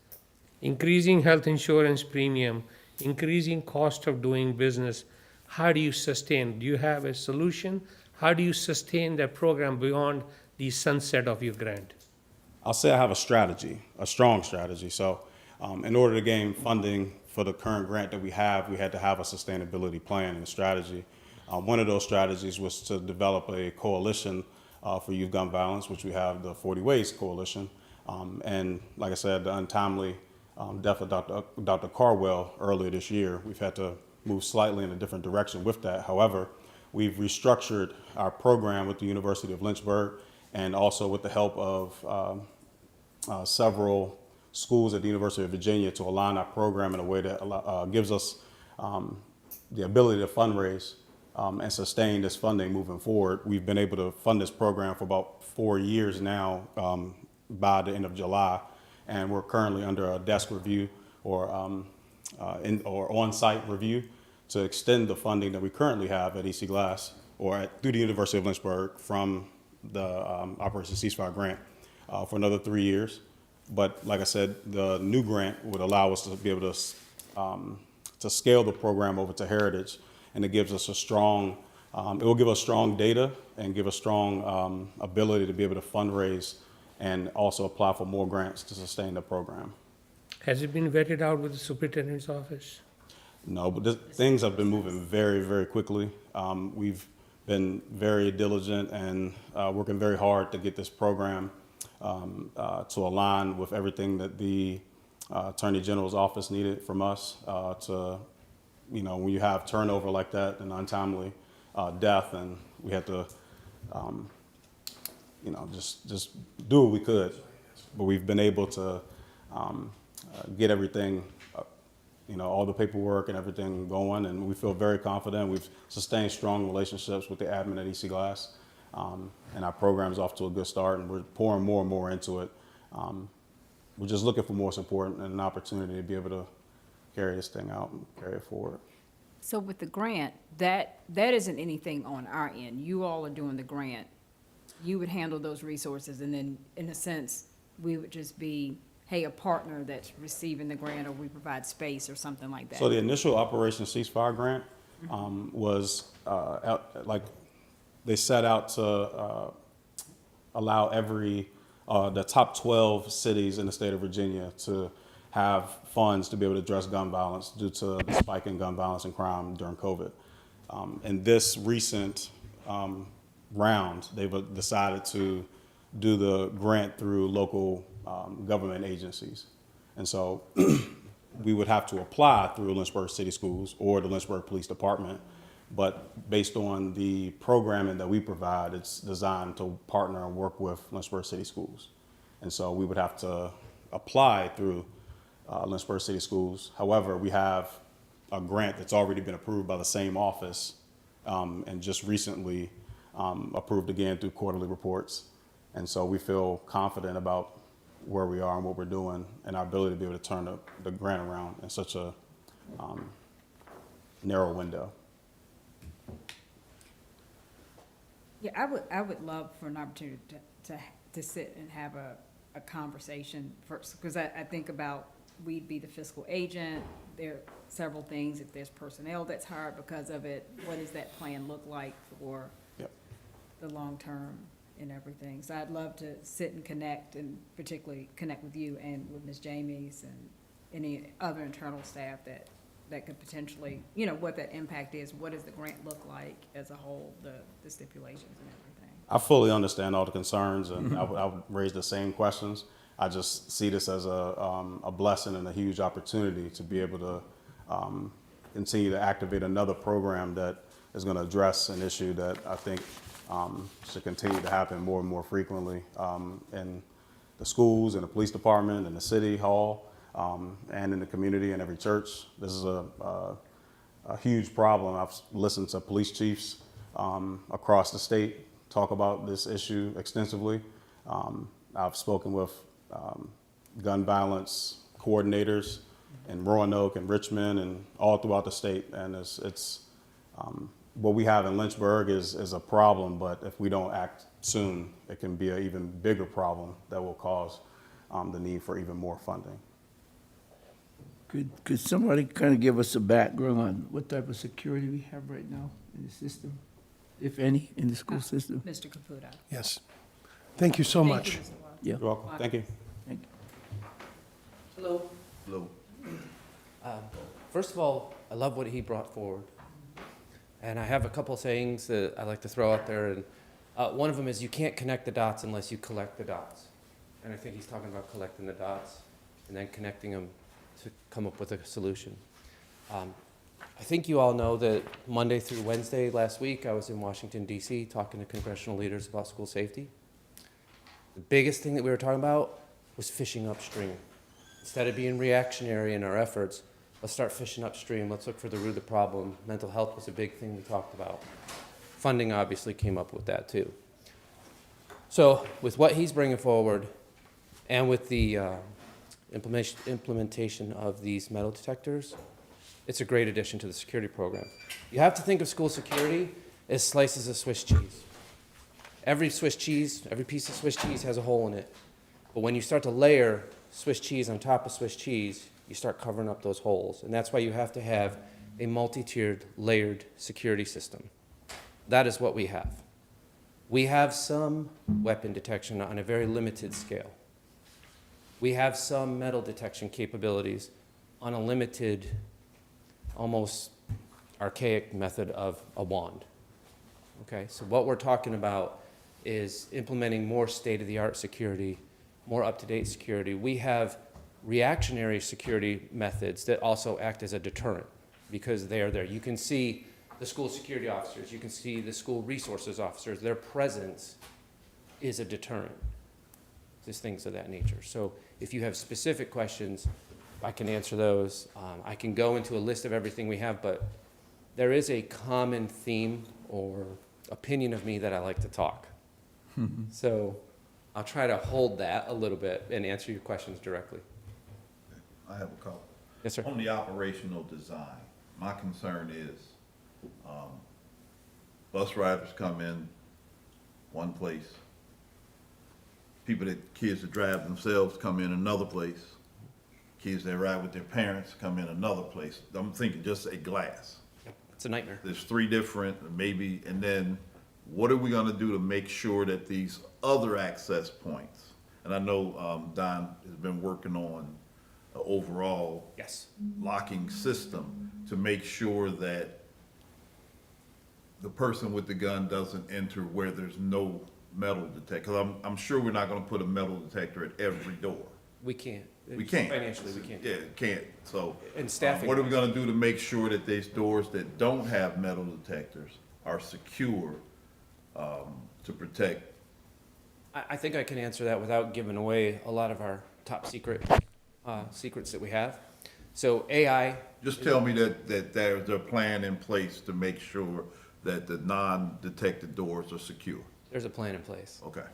increasing health insurance premium, increasing cost of doing business, how do you sustain? Do you have a solution? How do you sustain that program beyond the sunset of your grant? I'll say I have a strategy, a strong strategy. So in order to gain funding for the current grant that we had to have a sustainability plan and a strategy. One of those strategies was to develop a coalition for youth gun violence, which we have the 40 Ways Coalition. And like I said, the untimely death of Dr. Carwell earlier this year. We've had to move slightly in a different direction with that. However, we've restructured our program with the University of Lynchburg and also with the help of several schools at the University of Virginia to align our program in a way that gives us the ability to fundraise and sustain this funding moving forward. We've been able to fund this program for about 4 years now by the end of July, and we're currently under a desk review or on-site review to extend the funding that we currently have at EC Glass through the University of Lynchburg from the Operation Ceasefire grant for another 3 years. But like I said, the new grant would allow us to be able to scale the program over to Heritage, and it gives us a strong, it will give us strong data and give us strong ability to be able to fundraise and also apply for more grants to sustain the program. Has it been vetted out with the superintendent's office? No, but things have been moving very, very quickly. We've been very diligent and working very hard to get this program to align with everything that the Attorney General's office needed from us to, when you have turnover like that and untimely death, and we had to, just do what we could. But we've been able to get everything, all the paperwork and everything going, and we feel very confident. We've sustained strong relationships with the admin at EC Glass, and our program's off to a good start, and we're pouring more and more into it. We're just looking for more support and an opportunity to be able to carry this thing out and carry it forward. So with the grant, that isn't anything on our end. You all are doing the grant. You would handle those resources, and then, in a sense, we would just be, hey, a partner that's receiving the grant, or we provide space or something like that. So the initial Operation Ceasefire grant was they set out to allow the top 12 cities in the state of Virginia to have funds to be able to address gun violence due to the spike in gun violence and crime during COVID. In this recent round, they've decided to do the grant through local government agencies. And so we would have to apply through Lynchburg City Schools or the Lynchburg Police Department. But based on the programming that we provide, it's designed to partner and work with Lynchburg City Schools. And so we would have to apply through Lynchburg City Schools. However, we have a grant that's already been approved by the same office and just recently approved again through quarterly reports. And so we feel confident about where we are and what we're doing and our ability to be able to turn the grant around in such a narrow window. Yeah, I would love for an opportunity to sit and have a conversation first, because I think about, we'd be the fiscal agent. There are several things. If there's personnel that's hired because of it, what does that plan look like for the long term and everything? So I'd love to sit and connect, and particularly connect with you and with Ms. Jamies and any other internal staff that could potentially, what that impact is. What does the grant look like as a whole, the stipulations and everything? I fully understand all the concerns, and I would raise the same questions. I just see this as a blessing and a huge opportunity to be able to continue to activate another program that is going to address an issue that I think should continue to happen more and more frequently in the schools, in the police department, in the city hall, and in the community and every church. This is a huge problem. I've listened to police chiefs across the state talk about this issue extensively. I've spoken with gun violence coordinators in Roanoke and Richmond and all throughout the state, and it's what we have in Lynchburg is a problem, but if we don't act soon, it can be an even bigger problem that will cause the need for even more funding. Could somebody kind of give us a background on what type of security we have right now in the system, if any, in the school system? Mr. Caputo. Yes. Thank you so much. Yeah. You're welcome. Thank you. Thank you. Hello. Hello. First of all, I love what he brought forward. And I have a couple things that I like to throw out there. And one of them is you can't connect the dots unless you collect the dots. And I think he's talking about collecting the dots and then connecting them to come up with a solution. I think you all know that Monday through Wednesday last week, I was in Washington, D.C., talking to congressional leaders about school safety. The biggest thing that we were talking about was fishing upstream. Instead of being reactionary in our efforts, let's start fishing upstream. Let's look for the root of the problem. Mental health was a big thing we talked about. Funding obviously came up with that too. So with what he's bringing forward and with the implementation of these metal detectors, it's a great addition to the security program. You have to think of school security as slices of Swiss cheese. Every Swiss cheese, every piece of Swiss cheese has a hole in it. But when you start to layer Swiss cheese on top of Swiss cheese, you start covering up those holes. And that's why you have to have a multi-tiered, layered security system. That is what we have. We have some weapon detection on a very limited scale. We have some metal detection capabilities on a limited, almost archaic method of a wand. Okay, so what we're talking about is implementing more state-of-the-art security, more up-to-date security. We have reactionary security methods that also act as a deterrent because they are there. You can see the school security officers, you can see the school resources officers, their presence is a deterrent. Just things of that nature. So if you have specific questions, I can answer those. I can go into a list of everything we have, but there is a common theme or opinion of me that I like to talk. So I'll try to hold that a little bit and answer your questions directly. I have a couple. Yes, sir. On the operational design, my concern is, bus riders come in one place. Kids that drive themselves come in another place. Kids that ride with their parents come in another place. I'm thinking just a glass. It's a nightmare. There's 3 different, maybe, and then what are we gonna do to make sure that these other access points, and I know Don has been working on an overall Yes. locking system to make sure that the person with the gun doesn't enter where there's no metal detector. 'Cause I'm sure we're not gonna put a metal detector at every door. We can't. We can't. Financially, we can't. Yeah, can't, so. And staffing. What are we gonna do to make sure that these doors that don't have metal detectors are secure, to protect? I think I can answer that without giving away a lot of our top secrets that we have. So AI. Just tell me that there's a plan in place to make sure that the non-detected doors are secure. There's a plan in place. Okay.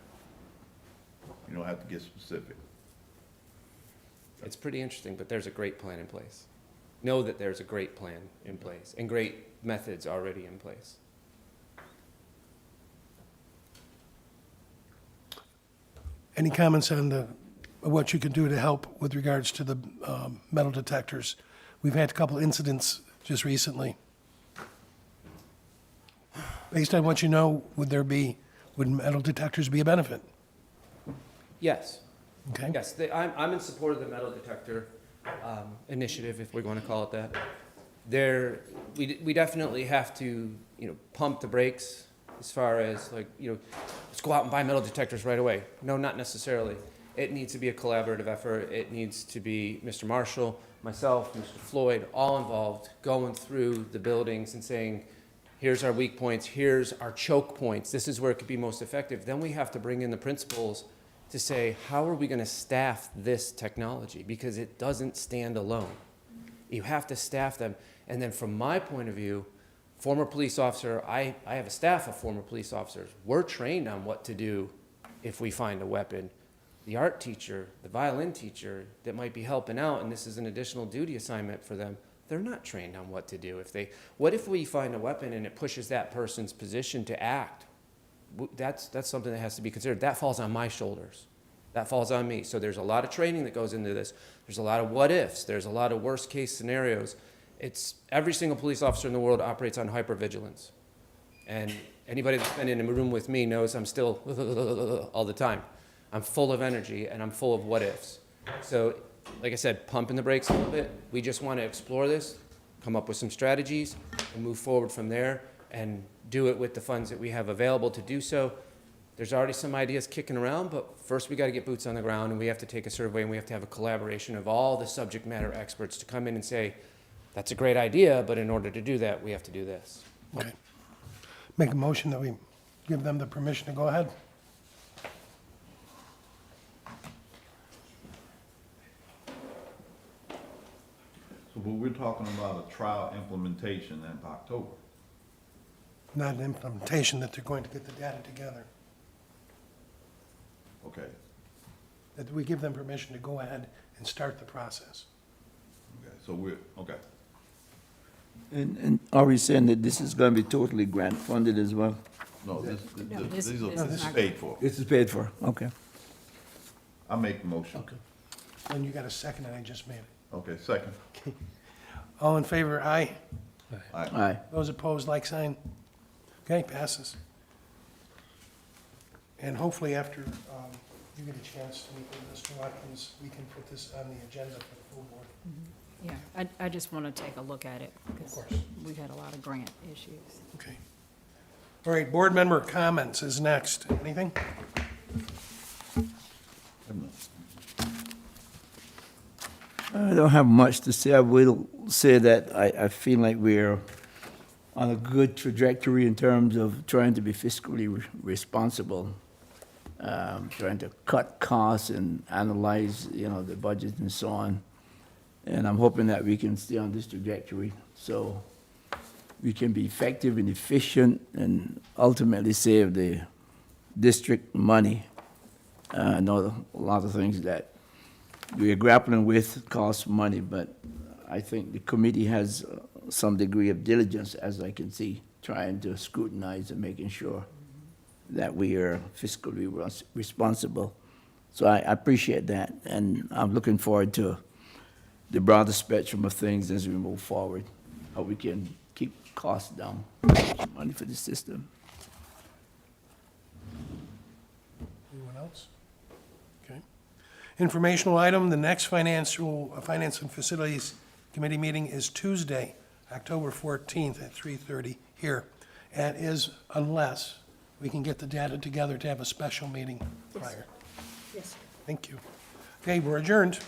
You don't have to get specific. It's pretty interesting, but there's a great plan in place. Know that there's a great plan in place and great methods already in place. Any comments on what you can do to help with regards to the metal detectors? We've had a couple incidents just recently. Based on what you know, would metal detectors be a benefit? Yes. Okay? Yes, I'm in support of the metal detector initiative, if we're going to call it that. We definitely have to, pump the brakes as far as let's go out and buy metal detectors right away. No, not necessarily. It needs to be a collaborative effort. It needs to be Mr. Marshall, myself, Mr. Floyd, all involved, going through the buildings and saying, here's our weak points, here's our choke points, this is where it could be most effective. Then we have to bring in the principals to say, how are we going to staff this technology? Because it doesn't stand alone. You have to staff them. And then from my point of view, former police officer, I have a staff of former police officers. We're trained on what to do if we find a weapon. The art teacher, the violin teacher that might be helping out, and this is an additional duty assignment for them, they're not trained on what to do. What if we find a weapon and it pushes that person's position to act? That's something that has to be considered. That falls on my shoulders. That falls on me. So there's a lot of training that goes into this. There's a lot of what ifs. There's a lot of worst case scenarios. Every single police officer in the world operates on hypervigilance. And anybody that's been in a room with me knows I'm still all the time. I'm full of energy and I'm full of what ifs. So like I said, pumping the brakes a little bit. We just want to explore this, come up with some strategies, and move forward from there, and do it with the funds that we have available to do so. there's already some ideas kicking around, but first we got to get boots on the ground, and we have to take a survey, and we have to have a collaboration of all the subject matter experts to come in and say, that's a great idea, but in order to do that, we have to do this. Okay. Make a motion that we give them the permission to go ahead. So, but we're talking about a trial implementation in October. Not an implementation, that they're going to get the data together. Okay. That we give them permission to go ahead and start the process. Okay, so we're, okay. And are we saying that this is gonna be totally grant funded as well? No, this these are, is this is not- paid for. This is paid for, okay. I make the motion. Okay. And you got a second, and I just made it. Okay, second. All in favor, aye. Aye. Those opposed, like sign. Okay, passes. And hopefully after you get a chance to meet with Mr. Watkins, we can put this on the agenda for the full board. Yeah, I just want to take a look at it, because course. we've had a lot of grant issues. Okay. All right, board member comments is next. Anything? I don't have much to say. I will say that I feel like we're on a good trajectory in terms of trying to be fiscally responsible, trying to cut costs and analyze, the budget and so on. And I'm hoping that we can stay on this trajectory so we can be effective and efficient and ultimately save the district money. I know a lot of things that we are grappling with cost money, but I think the committee has some degree of diligence, as I can see, trying to scrutinize and making sure that we are fiscally responsible. So I appreciate that, and I'm looking forward to the broader spectrum of things as we move forward, how we can keep costs down, money for the system. Anyone else? Okay. Informational item, the next Finance and Facilities Committee meeting is Tuesday, October 14th at 3:30 here. And is, unless we can get the data together to have a special meeting prior. Yes. Thank you. Okay, we're adjourned.